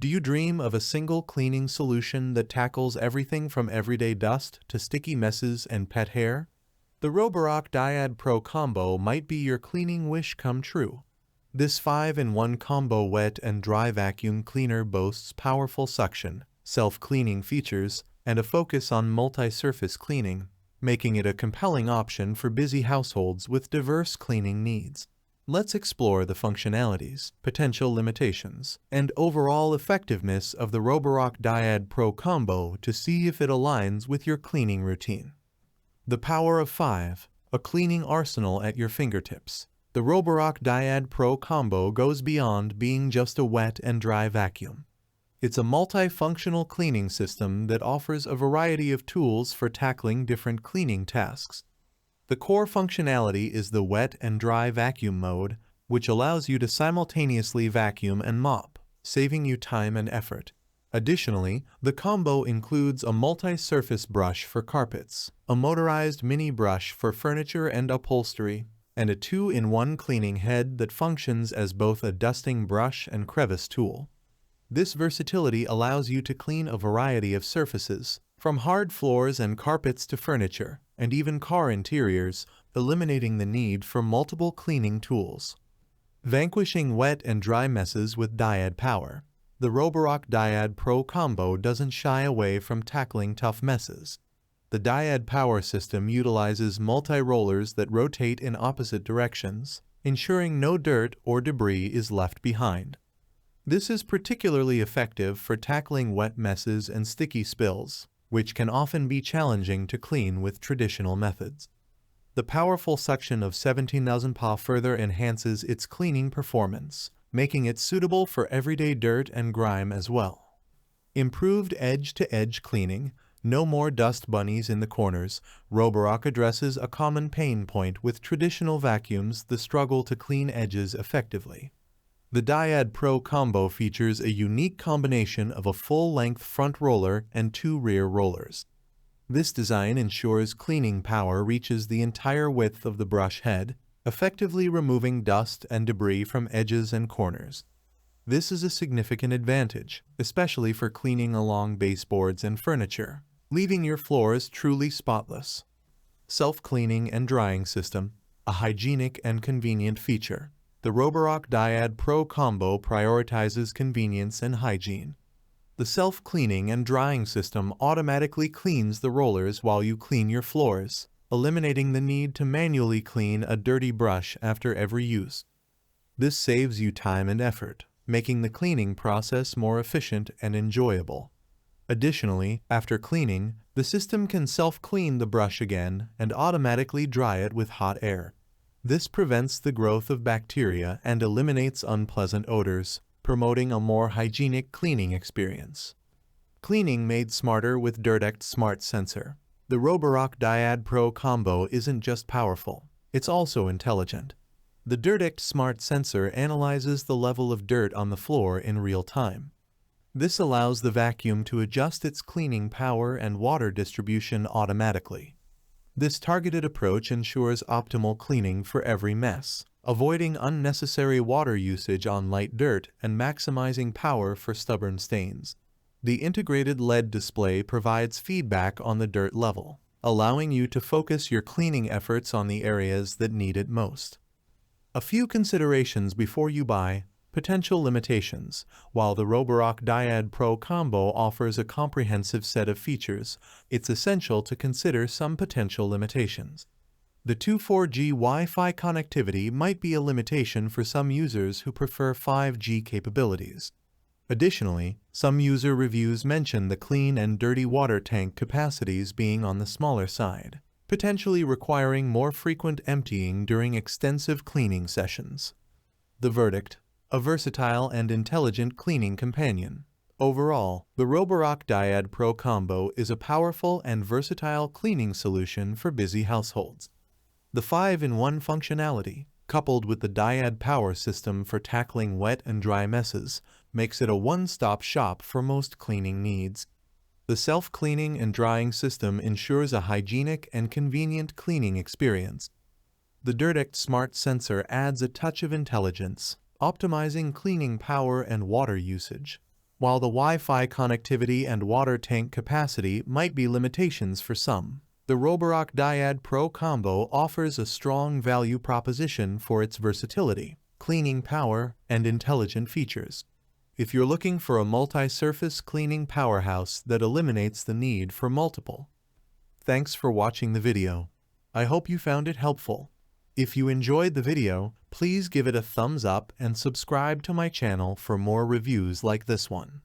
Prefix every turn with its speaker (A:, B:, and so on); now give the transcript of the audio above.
A: Do you dream of a single cleaning solution that tackles everything from everyday dust to sticky messes and pet hair? The Roborock Dyad Pro Combo might be your cleaning wish come true. This 5-in-1 combo wet and dry vacuum cleaner boasts powerful suction, self-cleaning features, and a focus on multi-surface cleaning, making it a compelling option for busy households with diverse cleaning needs. Let's explore the functionalities, potential limitations, and overall effectiveness of the Roborock Dyad Pro Combo to see if it aligns with your cleaning routine. The power of 5, a cleaning arsenal at your fingertips. The Roborock Dyad Pro Combo goes beyond being just a wet and dry vacuum. It's a multifunctional cleaning system that offers a variety of tools for tackling different cleaning tasks. The core functionality is the wet and dry vacuum mode, which allows you to simultaneously vacuum and mop, saving you time and effort. Additionally, the combo includes a multi-surface brush for carpets, a motorized mini brush for furniture and upholstery, and a 2-in-1 cleaning head that functions as both a dusting brush and crevice tool. This versatility allows you to clean a variety of surfaces, from hard floors and carpets to furniture, and even car interiors, eliminating the need for multiple cleaning tools. Vanquishing wet and dry messes with Dyad Power. The Roborock Dyad Pro Combo doesn't shy away from tackling tough messes. The Dyad Power system utilizes multi-rollers that rotate in opposite directions, ensuring no dirt or debris is left behind. This is particularly effective for tackling wet messes and sticky spills, which can often be challenging to clean with traditional methods. The powerful suction of 17,000 Pa further enhances its cleaning performance, making it suitable for everyday dirt and grime as well. Improved edge-to-edge cleaning. No more dust bunnies in the corners. Roborock addresses a common pain point with traditional vacuums: the struggle to clean edges effectively. The Dyad Pro Combo features a unique combination of a full-length front roller and 2 rear rollers. This design ensures cleaning power reaches the entire width of the brush head, effectively removing dust and debris from edges and corners. This is a significant advantage, especially for cleaning along baseboards and furniture, leaving your floors truly spotless. Self-cleaning and drying system, a hygienic and convenient feature. The Roborock Dyad Pro Combo prioritizes convenience and hygiene. The self-cleaning and drying system automatically cleans the rollers while you clean your floors, eliminating the need to manually clean a dirty brush after every use. This saves you time and effort, making the cleaning process more efficient and enjoyable. Additionally, after cleaning, the system can self-clean the brush again and automatically dry it with hot air. This prevents the growth of bacteria and eliminates unpleasant odors, promoting a more hygienic cleaning experience. Cleaning made smarter with Dyad Smart Sensor. The Roborock Dyad Pro Combo isn't just powerful, it's also intelligent. The Dyad Smart Sensor analyzes the level of dirt on the floor in real time. This allows the vacuum to adjust its cleaning power and water distribution automatically. This targeted approach ensures optimal cleaning for every mess, avoiding unnecessary water usage on light dirt and maximizing power for stubborn stains. The integrated LED display provides feedback on the dirt level, allowing you to focus your cleaning efforts on the areas that need it most. A few considerations before you buy. Potential limitations. While the Roborock Dyad Pro Combo offers a comprehensive set of features, it's essential to consider some potential limitations. The 2.4G Wi-Fi connectivity might be a limitation for some users who prefer 5G capabilities. Additionally, some user reviews mention the clean and dirty water tank capacities being on the smaller side, potentially requiring more frequent emptying during extensive cleaning sessions. The verdict: a versatile and intelligent cleaning companion. Overall, the Roborock Dyad Pro Combo is a powerful and versatile cleaning solution for busy households. The 5-in-1 functionality, coupled with the Dyad Power system for tackling wet and dry messes, makes it a one-stop shop for most cleaning needs. The self-cleaning and drying system ensures a hygienic and convenient cleaning experience. The Dyad Smart Sensor adds a touch of intelligence, optimizing cleaning power and water usage. while the Wi-Fi connectivity and water tank capacity might be limitations for some. The Roborock Dyad Pro Combo offers a strong value proposition for its versatility, cleaning power, and intelligent features. If you're looking for a multi-surface cleaning powerhouse that eliminates the need for multiple. Thanks for watching the video. I hope you found it helpful. If you enjoyed the video, please give it a thumbs up and subscribe to my channel for more reviews like this one.